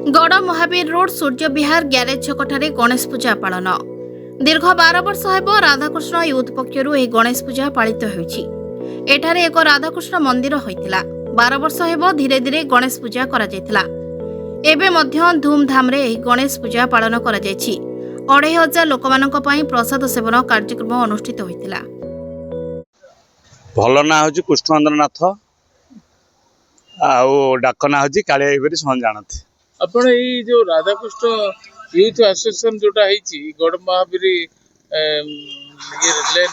गड़ महावीर रोड सूर्य विहार ग्यारेज छकठारे गणेश पूजा पालन दीर्घ 12 वर्ष हेब राधाकृष्ण यूथ पक्षरु एही गणेश पूजा पालित होउछि। एठारे एक राधाकृष्ण मंदिर होइतिला। 12 वर्ष हेब धीरे धीरे गणेश पूजा करा जायतिला। एबे मध्य धूमधाम रे एही गणेश पूजा पालन करा जायछि। 2500 लोकमानक पई प्रसाद सेवन कार्यक्रम अनुष्ठित होइतिला। भल ना हूँ कृष्णचंद्रनाथ आउ डाक ना हूँ कालिया बोली समझ जानते। आपण ये जो राधाकृष्ण यूथ एसोसिएशन जोटा है गड़ महावीर ये लेन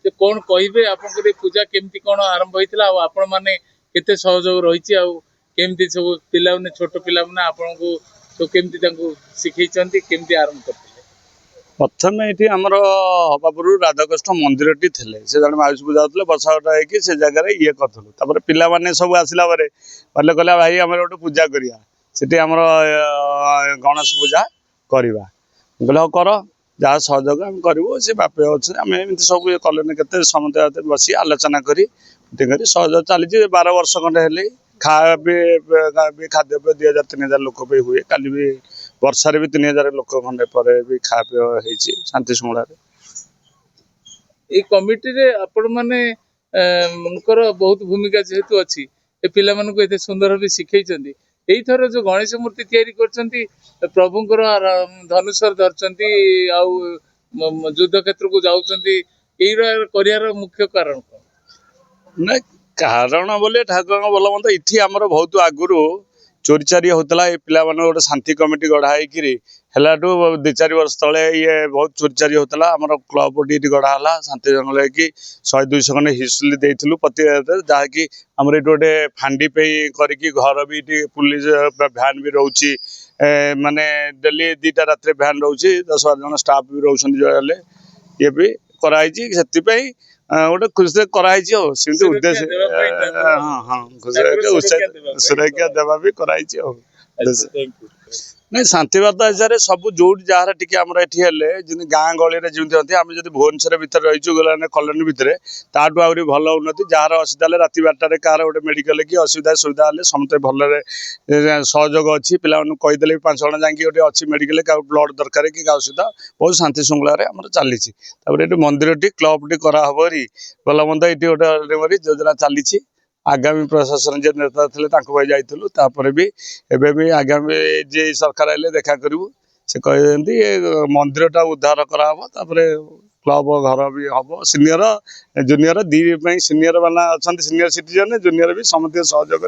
रे कौन कहे आप पूजा केमती कौन आरंभ होता आपण मैंने केते सहयोग रही केमती सब पिला छोट पिला आपन को तो केमती शिखई केमती आरंभ करते प्रथम ये आमर हवा पूर्व राधाकृष्ण मंदिर टी थे से जन माउसी पूजा होते बसाटा होगी से जगह ये करूँ पिला माने सब आसला कहले कहला भाई आम गोटे पूजा करिया सेठी आमर गणेश पूजा करवा कहले कर जहाँ सहयोग आम करूँ से बापे अच्छे आम एमती सब कले के समस्त बस आलोचना करी सहयोग चली 12 वर्ष खंडे हेले खाद्य खाद्य 2000-3000 लोक पे हुए काली भी वर्षार भी 3000 लोक खंडे पर भी खापेय शांति शुंगला कमिटी रे आपण माने बहुत भूमिका जेहेतु अच्छी पिला मानक एते सुंदर भी शिखई यही थर जो गणेश मूर्ति तैयारी करछंती प्रभुंकर धनुषर धरछंती आउ युद्ध क्षेत्र को जाउछंती एई करियार मुख्य कारण ना कारण बोले ठाकुर भल मंद इठी आमर बहुत आगुरु चोरी चारी होता ये पिला गोटे शांति कमिटी गढ़ाई हेलाठू 2-4 वर्ष तले ये बहुत चोरी चारी होता आमर क्लब टी गढ़ाला शांति जंगल कि 100-200 खंडे हिस्ट्री देलु प्रति जहाँकि आमर ये गोटे फांडी पे करके घर भी पुलिस भ्यान भी रोचे माने डेली 2टा रात भ्यान रोचे 10-12 जन स्टाफ भी रोचे ये भी कराई से गोटे खुशी कराई उद्देश्य हाँ सुरक्षा देवा भी कराई नहीं शांतिवाद हिसाब से सब जो जहाँ टी आम ये गाँ गली जमी आम जब भुवनेश्वर भितर रहीचु गलाने कॉलोनी भितर ताठू आहरी भल उन्नति जार असुविधा राति 12टार कार गोटे मेडिकल की असुविधा सुविधा हेल्ले समस्त भल सहयोग अच्छी पिला कहीदे 5 जन जाकि गोटे अच्छी मेडिकल क्या ब्लड दरकार कि क्या असुविधा बहुत शांति श्रृंखला चली ये मंदिर टी क्लब टी कराहबरी भल मंद ये गोटे योजना चली आगामी प्रशासन जो नेता थे जाइलु भी एबे भी आगामी जे सरकार आइले देखा करूँ से कहते मंदिर टा उद्धार करापर क्लब घर भी हम सीनियर जूनियर दी सीनियर माना अच्छा सीनियर सिटीजन जूनियर भी समस्त सहयोग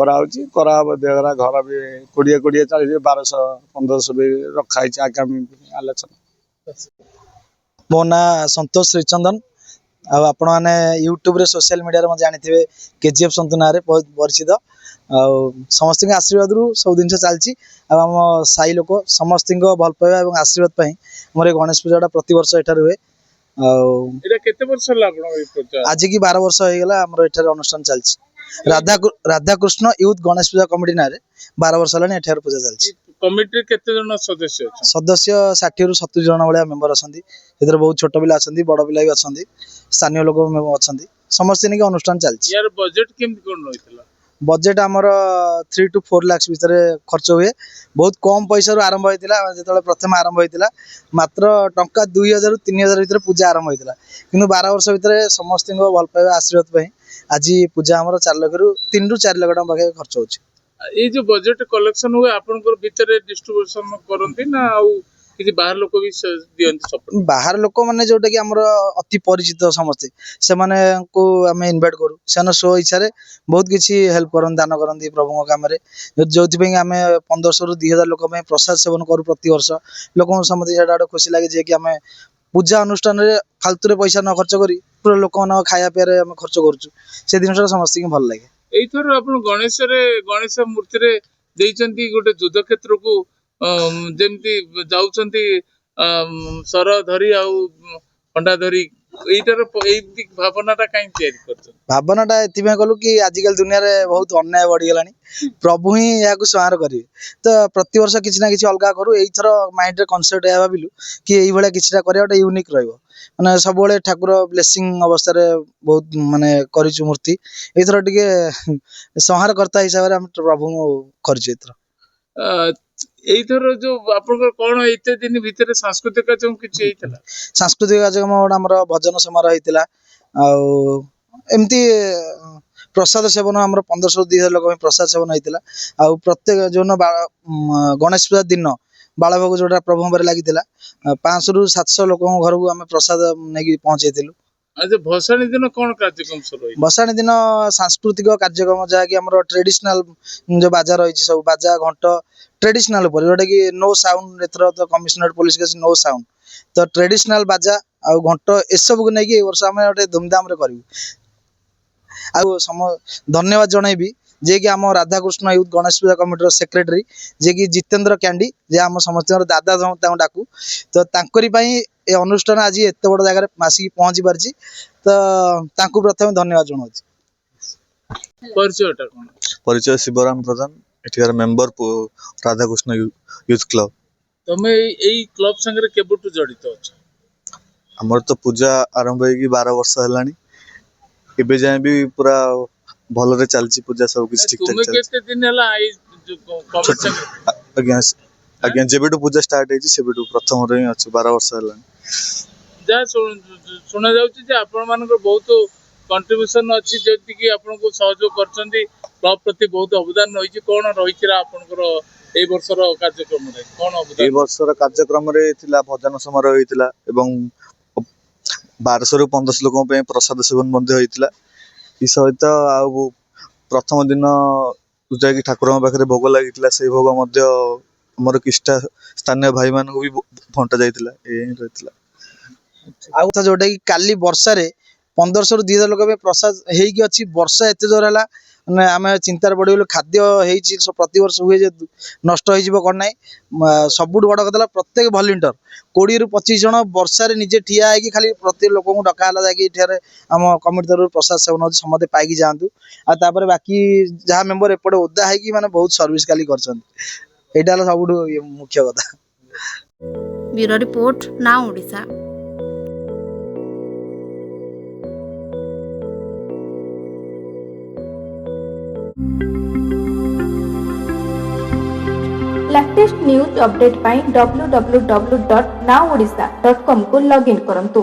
कराव घर भी 20-40-40-1200-1500 भी रखाई आगामी आलोचना। मो ना संतोष श्रीचंदन आपण मैंने यूट्यूब रे सोशल मीडिया मैं जानी केजीएफ सन्तु ना बहुत परिचित समस्त आशीर्वाद रू सब जिन चलती आम साई लोक समस्त भल पाइबा और आशीर्वाद मोर गणेश पूजा प्रति वर्ष एठार हुए आज की 12 वर्ष होगा आम एठार अनुष्ठान चलती राधाकृष्ण यूथ गणेश पूजा कमिटी ना 12 वर्ष है एठार पूजा चलती कमिटी केते जन सदस्य 60-70 जन भाया मेम्बर अच्छा बहुत छोट पिला अच्छा बड़ पिला भी अच्छा स्थानीय लोक अच्छा समस्त नहीं अनुष्ठान चलती यार बजेट केमती कोन रहितला बजेट आमर 3 to 4 लाख भितर खर्च हुए बहुत कम पैसा आरंभ होता जो प्रथम आरंभ होता मात्र टंका 2000-3000 भितर पूजा आरंभ होता कि 12 वर्ष भितर समस्त भल पाइबा आशीर्वाद आज पूजा आमर 4 लाख रु 3 ରୁ 4 लाख टका खर्च हो ये जो बजेट कलेक्शन हुए आपण भितर डिस्ट्रीब्यूशन करती ना किसी बाहर लोक भी दियंती सपोर्ट बाहर लोक माने जोटा कि हमर अति परिचित समस्ते से माने को हमें इनवाइट करू से सो इच्छा रे बहुत किसी हेल्प करन दान करन प्रभु काम रे जोथि पे हमें 1500 ରୁ 2000 लोक में प्रसाद सेवन करू प्रति वर्ष लोक समझे सेटा खुशी लागे जे कि हमें पूजा अनुष्ठान रे फालतू रे पैसा न खर्च करी पूरा लोक मन खाया पिया रे हम खर्च करछु से दिन समस्त के भल लागे एई थर आपण गणेश मूर्ति रे देइचंती गोटे युद्ध क्षेत्र को जेमती जाउचंती सर धरी आउ पंडा धरी एइटर भावनाटा कहीं तैयारी करछन भावनाटा एथिबे कहलु कि आजिकल दुनिया रे बहुत अन्याय बढ़ी गलानी प्रभु ही या संहार करिवे तो प्रति वर्ष किछि ना किछि अलगा करू एई थर माइंड रे कॉन्सेप्ट या भाबिलु कि एई भले किछिटा करियाटा यूनिक रहइबो माने सब बेले ठाकुर ब्लेसिंग अवस्था रे बहुत माने करिछु मूर्ति एई थर टिके संहार करता हिसाब रे हम प्रभु करिछु एथर ଏଇଥର ଯୋଉ ଆପଣଙ୍କର କଣ ଏତେ ଦିନ ଭିତରେ ସାଂସ୍କୃତିକ କାର୍ଯ୍ୟକ୍ରମ କିଛି ହେଇଥିଲା? ସାଂସ୍କୃତିକ କାର୍ଯ୍ୟକ୍ରମ ଗୋଟେ ଆମର ଭଜନ ସମାରୋହ ହେଇଥିଲା। ଆଉ ଏମିତି ପ୍ରସାଦ ସେବନ ଆମର 1500-2000 ଲୋକ ପାଇଁ ପ୍ରସାଦ ସେବନ ହେଇଥିଲା। ଆଉ ପ୍ରତ୍ୟେକ ଯୋଉନ ଗଣେଶ ପୂଜା ଦିନ ବାଳଭୋଗ ଯୋଉଟା ପ୍ରଭୁଙ୍କ ପାଖରେ ଲାଗିଥିଲା 500-700 ଲୋକଙ୍କ ଘରକୁ ଆମେ ପ୍ରସାଦ ନେଇକି ପହଞ୍ଚେଇଥିଲୁ। ଆଜି ଭସାଣି ଦିନ କଣ କାର୍ଯ୍ୟକ୍ରମ ସବୁ ରହିଛି? ଭସାଣି ଦିନ ସାଂସ୍କୃତିକ କାର୍ଯ୍ୟକ୍ରମ ଯାହାକି ଆମର ଟ୍ରେଡିସନାଲ ଯୋଉ ବାଜା ରହିଛି ସବୁ ବାଜା ଘଣ୍ଟ ଟ୍ରେଡିସନାଲ ଉପରେ ଯୋଉଟା କି नो ସାଉଣ୍ଡ ଏଥର ତ commissionerate police case no sound ତ ଟ୍ରେଡିସନାଲ ବାଜା ଆଉ ଘଣ୍ଟ ଏସବୁକୁ ନେଇକି ଏ ବର୍ଷ ଆମେ ଗୋଟେ ଧୁମଧାମରେ କରିବୁ। ଆଉ ଧନ୍ୟବାଦ ଜଣାଇବି ଯିଏକି ଆମ ରାଧାକୃଷ୍ଣ ୟୁଥ ଗଣେଶ ପୂଜା କମିଟିର ସେକ୍ରେଟାରୀ ଯିଏକି ଜିତେନ୍ଦ୍ର କ୍ୟାଣ୍ଡି ଯେ ଆମ ସମସ୍ତଙ୍କର ଦାଦା ତାଙ୍କୁ ଡାକୁ ତ ତାଙ୍କରି ପାଇଁ ଏ ଅନୁଷ୍ଠାନ ଆଜି ଏତେ ବଡ଼ ଜାଗାରେ ଆସିକି ପହଞ୍ଚି ପାରିଛି ତ ତାଙ୍କୁ ପ୍ରଥମେ ଧନ୍ୟବାଦ ଜଣାଉଛି। ପରିଚୟଟା କଣ? ପରିଚୟ ଶିବରାମ ପ୍ରଧାନ, ଏଠିକାର ମେମ୍ବର ରାଧାକୃଷ୍ଣ ୟୁଥ କ୍ଲବ। ତମେ ଏଇ କ୍ଲବ ସାଙ୍ଗରେ କେବେଠୁ ଜଡିତ ଅଛ? ଆମର ତ ପୂଜା ଆରମ୍ଭ ହେଇକି 12 ବର୍ଷ ହେଲାଣି। ଏବେ ଯାଏ ବି ପୁରା ଭଲରେ ଚାଲିଛି ପୂଜା, ସବୁ କିଛି ଠିକ ଠାକ ତୁମେ ଚାଲିଛି। କେତେ ଦିନ ହେଲା ଏଇ କମିଟି ସାଙ୍ଗରେ? ଆଜ୍ଞା ଯେବେଠୁ ପୂଜା ଷ୍ଟାର୍ଟ ହେଇଛି ସେବେଠୁ ପ୍ରଥମରୁ ହିଁ ଅଛି, 12 ବର୍ଷ ହେଲାଣି। ଯାହା ଶୁଣା ଯାଉଛି ଯେ ଆପଣ ମାନଙ୍କର ବହୁତ କଣ୍ଟ୍ରିବ୍ୟୁସନ ଅଛି, ଯେତିକି ଆପଣଙ୍କୁ ସହଯୋଗ କରିଛନ୍ତି, କ୍ଲବ ପ୍ରତି ବହୁତ ଅବଦାନ ରହିଛି। କଣ ରହିଛି ଆପଣଙ୍କର ଏଇ ବର୍ଷର କାର୍ଯ୍ୟକ୍ରମରେ? କଣ ଅବଦାନ? ଏଇ ବର୍ଷର କାର୍ଯ୍ୟକ୍ରମରେ ଥିଲା ଭଜନ ସମାରୋହ ହେଇଥିଲା ଏବଂ 1200-1500 ଲୋକଙ୍କ ପାଇଁ ପ୍ରସାଦ ସେବନ ମଧ୍ୟ ହେଇଥିଲା। ଏ ସହିତ ଆଉ ପ୍ରଥମ ଦିନ ଯାଇକି ଠାକୁରଙ୍କ ପାଖରେ ଭୋଗ ଲାଗିଥିଲା, ସେଇ ଭୋଗ ମଧ୍ୟ ଆମର କିଛିଟା ସ୍ଥାନୀୟ ଭାଇମାନଙ୍କୁ ବି ବଣ୍ଟା ଯାଇଥିଲା। ଏଇ ହିଁ ରହିଥିଲା। ଆଉ କଥା ଯୋଉଟା କି କାଲି ବର୍ଷାରେ 1500-2000 ଲୋକ ପାଇଁ ପ୍ରସାଦ ହେଇକି ଅଛି, ବର୍ଷା ଏତେ ଜୋର ହେଲା ମାନେ ଆମେ ଚିନ୍ତାରେ ପଡ଼ିଗଲୁ। ଖାଦ୍ୟ ହେଇଛି ପ୍ରତିବର୍ଷ ହୁଏ ଯେ ନଷ୍ଟ ହେଇଯିବ କ'ଣ ନାହିଁ। ସବୁଠୁ ବଡ଼ କଥା ହେଲା ପ୍ରତ୍ୟେକ ଭଲେଣ୍ଟିୟର 20-25 ଜଣ ବର୍ଷାରେ ନିଜେ ଠିଆ ହେଇକି ଖାଲି ପ୍ରତି ଲୋକଙ୍କୁ ଡକା ହେଲା ଯାଇକି ଏଠାରେ ଆମ କମିଟି ତରଫରୁ ପ୍ରସାଦ ସେବନ ହେଉଛି, ସମସ୍ତେ ପାଇକି ଯାଆନ୍ତୁ। ଆଉ ତାପରେ ବାକି ଯାହା ମେମ୍ବର ଏପଟେ ଓଦା ହେଇକି ମାନେ ବହୁତ ସର୍ଭିସ କାଲି କରିଛନ୍ତି। ଏଇଟା ହେଲା ସବୁଠୁ ମୁଖ୍ୟ କଥା। ବ୍ୟୁରୋ ରିପୋର୍ଟ, ନାଉ ଓଡ଼ିଶା। लेटेस्ट न्यूज अपडेट पाई www.nowodisha.com को लॉगिन करंतु।